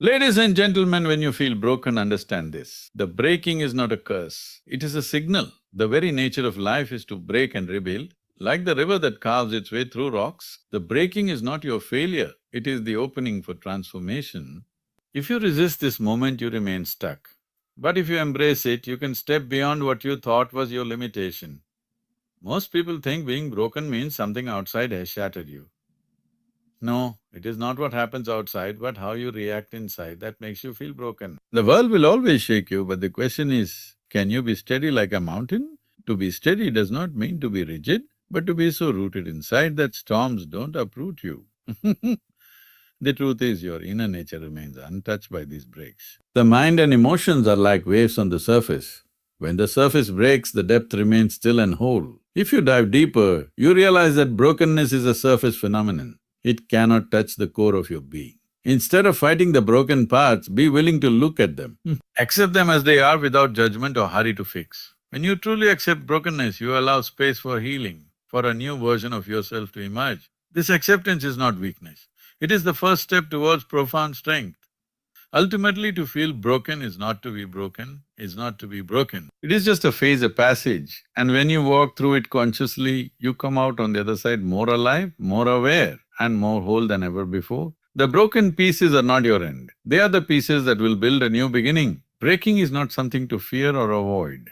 Ladies and gentlemen, when you feel broken, understand this. The breaking is not a curse, it is a signal. The very nature of life is to break and rebuild. Like the river that carves its way through rocks, the breaking is not your failure, it is the opening for transformation. If you resist this moment, you remain stuck. But if you embrace it, you can step beyond what you thought was your limitation. Most people think being broken means something outside has shattered you. No, it is not what happens outside, but how you react inside that makes you feel broken. The world will always shake you, but the question is, can you be steady like a mountain? To be steady does not mean to be rigid, but to be so rooted inside that storms don't uproot you. The truth is, your inner nature remains untouched by these breaks. The mind and emotions are like waves on the surface. When the surface breaks, the depth remains still and whole. If you dive deeper, you realize that brokenness is a surface phenomenon. It cannot touch the core of your being. Instead of fighting the broken parts, be willing to look at them. Accept them as they are without judgment or hurry to fix. When you truly accept brokenness, you allow space for healing, for a new version of yourself to emerge. This acceptance is not weakness. It is the first step towards profound strength. Ultimately, to feel broken is not to be broken, is not to be broken. It is just a phase, a passage, and when you walk through it consciously, you come out on the other side more alive, more aware, and more whole than ever before. The broken pieces are not your end. They are the pieces that will build a new beginning. Breaking is not something to fear or avoid.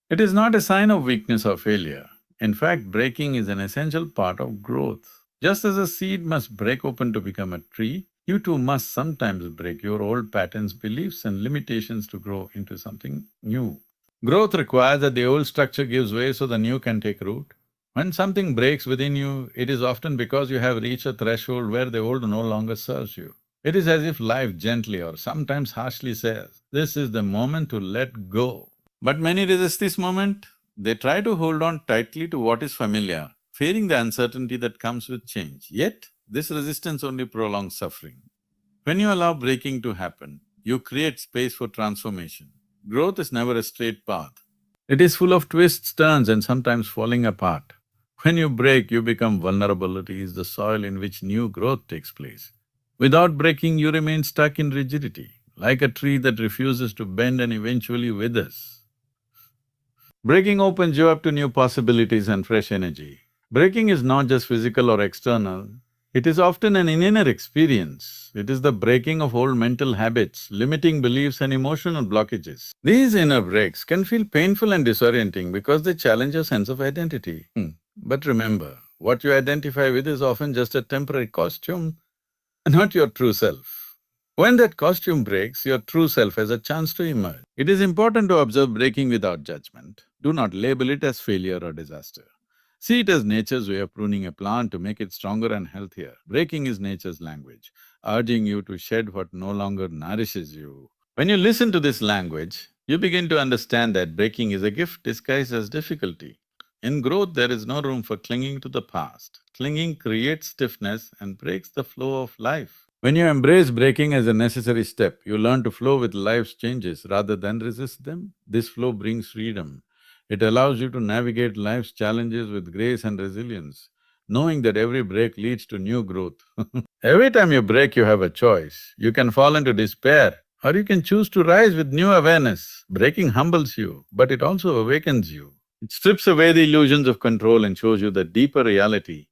It is not a sign of weakness or failure. In fact, breaking is an essential part of growth. Just as a seed must break open to become a tree, you too must sometimes break your old patterns, beliefs and limitations to grow into something new. Growth requires that the old structure gives way so the new can take root. When something breaks within you, it is often because you have reached a threshold where the old no longer serves you. It is as if life gently or sometimes harshly says, "This is the moment to let go." But many resist this moment. They try to hold on tightly to what is familiar, fearing the uncertainty that comes with change. Yet, this resistance only prolongs suffering. When you allow breaking to happen, you create space for transformation. Growth is never a straight path. It is full of twists, turns and sometimes falling apart. When you break, you become vulnerability is the soil in which new growth takes place. Without breaking, you remain stuck in rigidity, like a tree that refuses to bend and eventually withers. Breaking opens you up to new possibilities and fresh energy. Breaking is not just physical or external, it is often an inner experience. It is the breaking of old mental habits, limiting beliefs and emotional blockages. These inner breaks can feel painful and disorienting because they challenge your sense of identity. But remember, what you identify with is often just a temporary costume, not your true self. When that costume breaks, your true self has a chance to emerge. It is important to observe breaking without judgment. Do not label it as failure or disaster. See it as nature's way of pruning a plant to make it stronger and healthier. Breaking is nature's language, urging you to shed what no longer nourishes you. When you listen to this language, you begin to understand that breaking is a gift disguised as difficulty. In growth, there is no room for clinging to the past. Clinging creates stiffness and breaks the flow of life. When you embrace breaking as a necessary step, you learn to flow with life's changes rather than resist them. This flow brings freedom. It allows you to navigate life's challenges with grace and resilience, knowing that every break leads to new growth. Every time you break, you have a choice. You can fall into despair, or you can choose to rise with new awareness. Breaking humbles you, but it also awakens you. It strips away the illusions of control and shows you the deeper reality.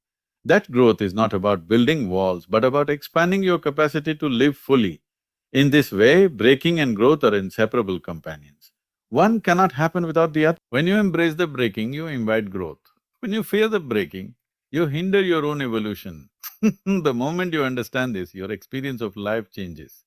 That growth is not about building walls, but about expanding your capacity to live fully. In this way, breaking and growth are inseparable companions. One cannot happen without the other. When you embrace the breaking, you invite growth. When you fear the breaking, you hinder your own evolution. The moment you understand this, your experience of life changes.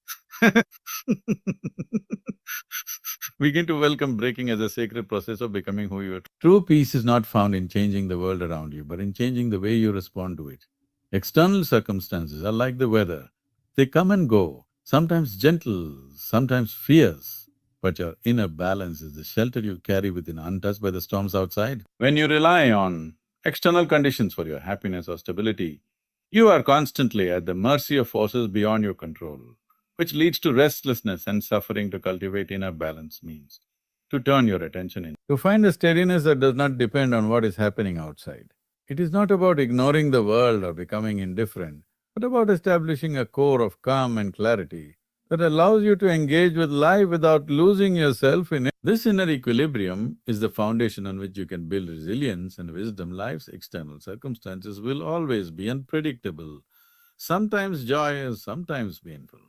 Begin to welcome breaking as a sacred process of becoming who you are. True peace is not found in changing the world around you, but in changing the way you respond to it. External circumstances are like the weather. They come and go, sometimes gentle, sometimes fierce, but your inner balance is the shelter you carry within, untouched by the storms outside. When you rely on external conditions for your happiness or stability, you are constantly at the mercy of forces beyond your control, which leads to restlessness and suffering. To cultivate inner balance means to turn your attention in, to find a steadiness that does not depend on what is happening outside. It is not about ignoring the world or becoming indifferent, but about establishing a core of calm and clarity that allows you to engage with life without losing yourself in it. This inner equilibrium is the foundation on which you can build resilience and wisdom. Life's external circumstances will always be unpredictable, sometimes joyous, sometimes painful.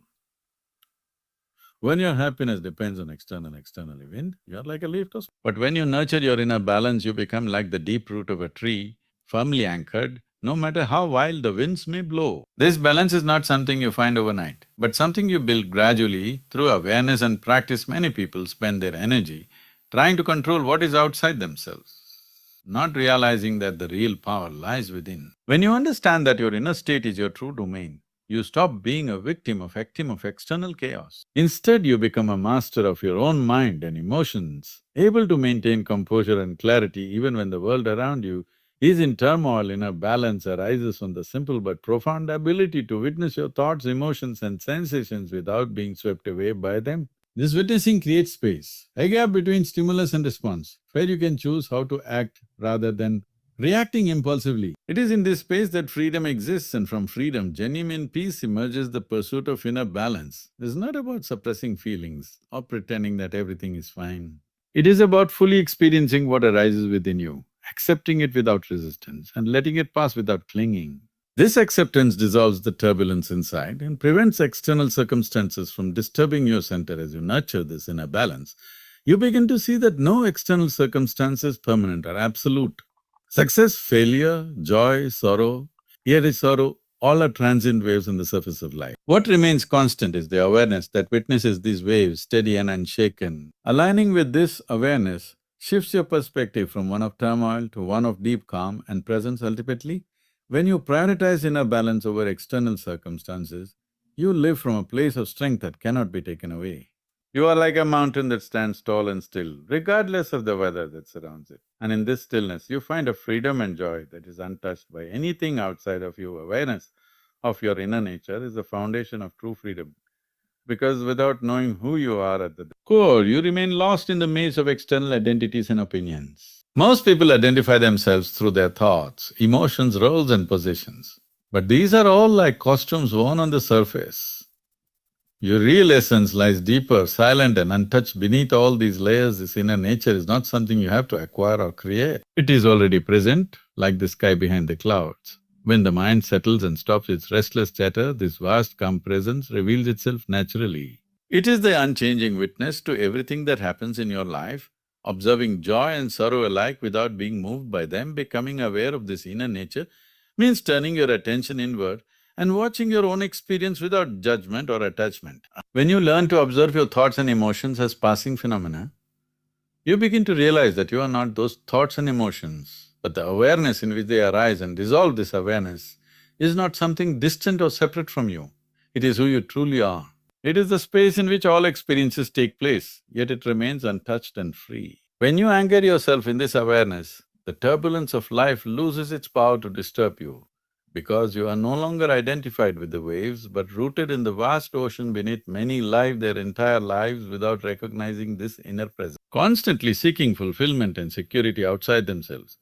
When your happiness depends on external event, you're like a leaf to… But when you nurture your inner balance, you become like the deep root of a tree, firmly anchored, no matter how wild the winds may blow. This balance is not something you find overnight, but something you build gradually through awareness and practice. Many people spend their energy trying to control what is outside themselves, not realizing that the real power lies within. When you understand that your inner state is your true domain, you stop being a victim of external chaos. Instead, you become a master of your own mind and emotions, able to maintain composure and clarity even when the world around you is in turmoil. Inner balance arises from the simple but profound ability to witness your thoughts, emotions and sensations without being swept away by them. This witnessing creates space, a gap between stimulus and response, where you can choose how to act rather than reacting impulsively. It is in this space that freedom exists, and from freedom, genuine peace emerges. The pursuit of inner balance is not about suppressing feelings or pretending that everything is fine. It is about fully experiencing what arises within you, accepting it without resistance and letting it pass without clinging. This acceptance dissolves the turbulence inside and prevents external circumstances from disturbing your center. As you nurture this inner balance, you begin to see that no external circumstance is permanent or absolute. Success, failure, joy, sorrow, yet sorrow, all are transient waves on the surface of life. What remains constant is the awareness that witnesses these waves steady and unshaken. Aligning with this awareness shifts your perspective from one of turmoil to one of deep calm and presence. Ultimately, when you prioritize inner balance over external circumstances, you live from a place of strength that cannot be taken away. You are like a mountain that stands tall and still, regardless of the weather that surrounds it. And in this stillness, you find a freedom and joy that is untouched by anything outside of you. Awareness of your inner nature is the foundation of true freedom, because without knowing who you are at the core, you remain lost in the maze of external identities and opinions. Most people identify themselves through their thoughts, emotions, roles and positions. But these are all like costumes worn on the surface. Your real essence lies deeper, silent and untouched beneath all these layers. This inner nature is not something you have to acquire or create. It is already present, like the sky behind the clouds. When the mind settles and stops its restless chatter, this vast calm presence reveals itself naturally. It is the unchanging witness to everything that happens in your life, observing joy and sorrow alike without being moved by them. Becoming aware of this inner nature means turning your attention inward and watching your own experience without judgment or attachment. When you learn to observe your thoughts and emotions as passing phenomena, you begin to realize that you are not those thoughts and emotions, but the awareness in which they arise. And dissolve this awareness is not something distant or separate from you. It is who you truly are. It is the space in which all experiences take place, yet it remains untouched and free. When you anchor yourself in this awareness, the turbulence of life loses its power to disturb you, because you are no longer identified with the waves, but rooted in the vast ocean beneath. Many live their entire lives without recognizing this inner presence, constantly seeking fulfillment and security outside themselves.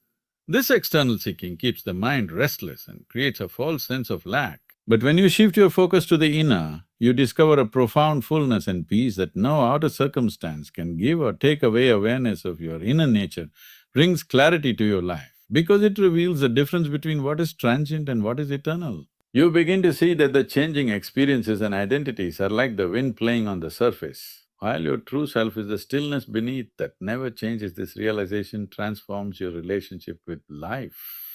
This external seeking keeps the mind restless and creates a false sense of lack. But when you shift your focus to the inner, you discover a profound fullness and peace that no outer circumstance can give or take away. Awareness of your inner nature brings clarity to your life, because it reveals the difference between what is transient and what is eternal. You begin to see that the changing experiences and identities are like the wind playing on the surface, while your true self is the stillness beneath that never changes. This realization transforms your relationship with life.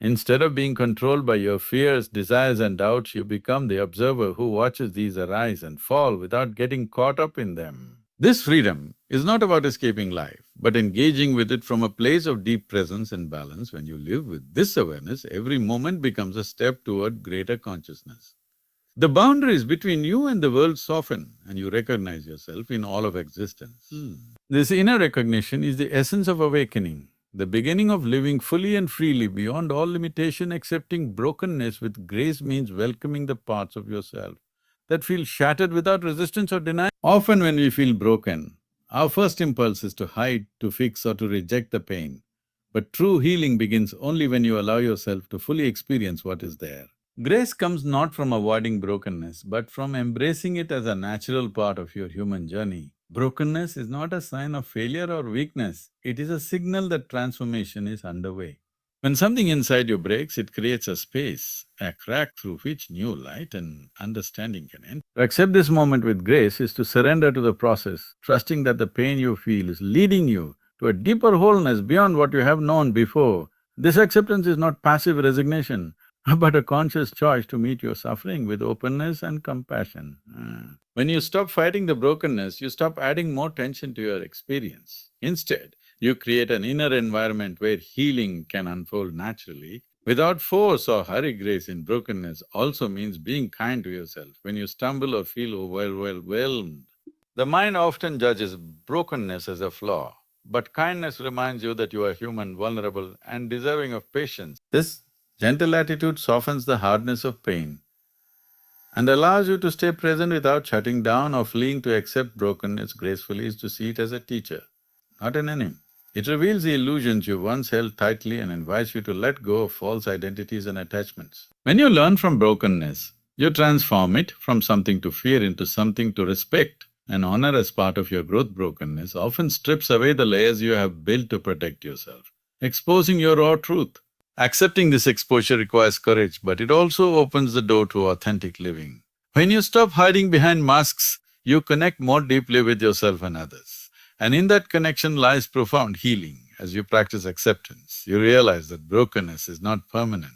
Instead of being controlled by your fears, desires and doubts, you become the observer who watches these arise and fall without getting caught up in them. This freedom is not about escaping life, but engaging with it from a place of deep presence and balance. When you live with this awareness, every moment becomes a step toward greater consciousness. The boundaries between you and the world soften, and you recognize yourself in all of existence. This inner recognition is the essence of awakening, the beginning of living fully and freely beyond all limitation. Accepting brokenness with grace means welcoming the parts of yourself that feel shattered without resistance or denial. Often when we feel broken, our first impulse is to hide, to fix or to reject the pain. But true healing begins only when you allow yourself to fully experience what is there. Grace comes not from avoiding brokenness, but from embracing it as a natural part of your human journey. Brokenness is not a sign of failure or weakness, it is a signal that transformation is underway. When something inside you breaks, it creates a space, a crack through which new light and understanding can enter. To accept this moment with grace is to surrender to the process, trusting that the pain you feel is leading you to a deeper wholeness beyond what you have known before. This acceptance is not passive resignation, but a conscious choice to meet your suffering with openness and compassion. When you stop fighting the brokenness, you stop adding more tension to your experience. Instead, you create an inner environment where healing can unfold naturally. Without force or hurry, grace in brokenness also means being kind to yourself. When you stumble or feel overwhelmed, the mind often judges brokenness as a flaw, but kindness reminds you that you are human, vulnerable, and deserving of patience. This gentle attitude softens the hardness of pain and allows you to stay present without shutting down or fleeing. To accept brokenness gracefully is to see it as a teacher, not an enemy. It reveals the illusions you once held tightly and invites you to let go of false identities and attachments. When you learn from brokenness, you transform it from something to fear into something to respect and honor as part of your growth. Brokenness often strips away the layers you have built to protect yourself, exposing your raw truth. Accepting this exposure requires courage, but it also opens the door to authentic living. When you stop hiding behind masks, you connect more deeply with yourself and others. And in that connection lies profound healing. As you practice acceptance, you realize that brokenness is not permanent.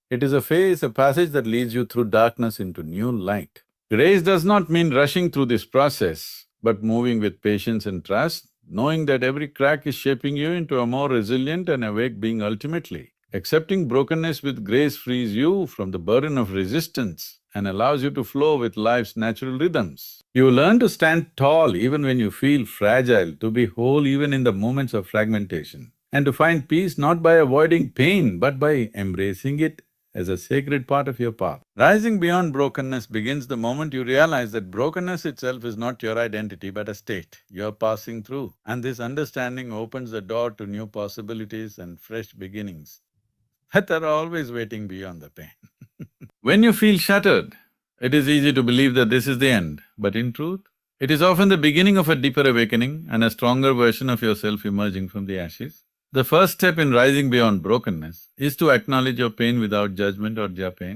It is a phase, a passage that leads you through darkness into new light. Grace does not mean rushing through this process, but moving with patience and trust, knowing that every crack is shaping you into a more resilient and awake being ultimately. Accepting brokenness with grace frees you from the burden of resistance and allows you to flow with life's natural rhythms. You learn to stand tall even when you feel fragile, to be whole even in the moments of fragmentation, and to find peace not by avoiding pain but by embracing it as a sacred part of your path. Rising beyond brokenness begins the moment you realize that brokenness itself is not your identity but a state you're passing through. And this understanding opens the door to new possibilities and fresh beginnings that are always waiting beyond the pain. When you feel shattered, it is easy to believe that this is the end, but in truth, it is often the beginning of a deeper awakening and a stronger version of yourself emerging from the ashes. The first step in rising beyond brokenness is to acknowledge your pain without judgment or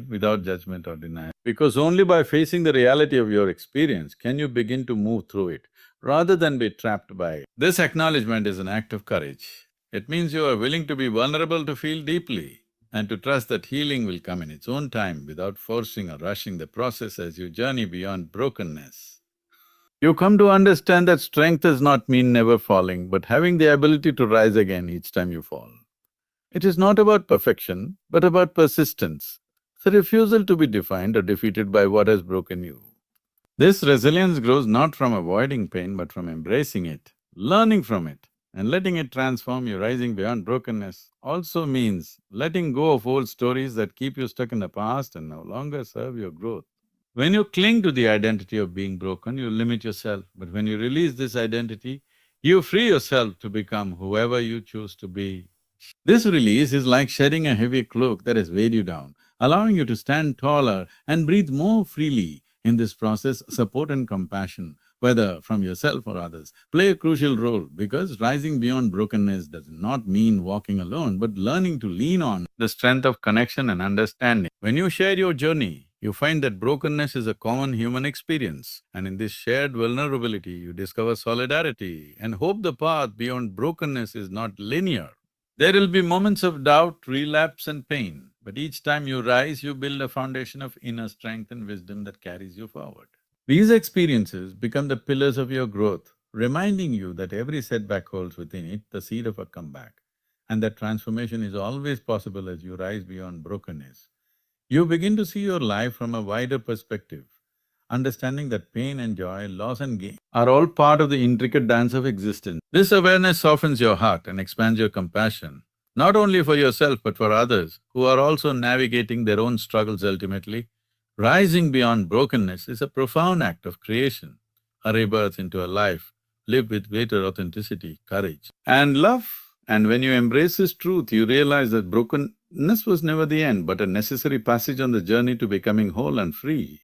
without judgment or denial. Because only by facing the reality of your experience can you begin to move through it, rather than be trapped by it. This acknowledgement is an act of courage. It means you are willing to be vulnerable, to feel deeply, and to trust that healing will come in its own time without forcing or rushing the process. As you journey beyond brokenness, you come to understand that strength does not mean never falling, but having the ability to rise again each time you fall. It is not about perfection, but about persistence, the refusal to be defined or defeated by what has broken you. This resilience grows not from avoiding pain, but from embracing it, learning from it, and letting it transform you. Rising beyond brokenness also means letting go of old stories that keep you stuck in the past and no longer serve your growth. When you cling to the identity of being broken, you limit yourself, but when you release this identity, you free yourself to become whoever you choose to be. This release is like shedding a heavy cloak that has weighed you down, allowing you to stand taller and breathe more freely. In this process, support and compassion, whether from yourself or others, play a crucial role, because rising beyond brokenness does not mean walking alone, but learning to lean on the strength of connection and understanding. When you share your journey, you find that brokenness is a common human experience, and in this shared vulnerability, you discover solidarity and hope. The path beyond brokenness is not linear. There will be moments of doubt, relapse and pain, but each time you rise, you build a foundation of inner strength and wisdom that carries you forward. These experiences become the pillars of your growth, reminding you that every setback holds within it the seed of a comeback, and that transformation is always possible as you rise beyond brokenness. You begin to see your life from a wider perspective, understanding that pain and joy, loss and gain are all part of the intricate dance of existence. This awareness softens your heart and expands your compassion, not only for yourself but for others who are also navigating their own struggles. Ultimately, rising beyond brokenness is a profound act of creation, a rebirth into a life lived with greater authenticity, courage, and love. And when you embrace this truth, you realize that brokenness was never the end, but a necessary passage on the journey to becoming whole and free.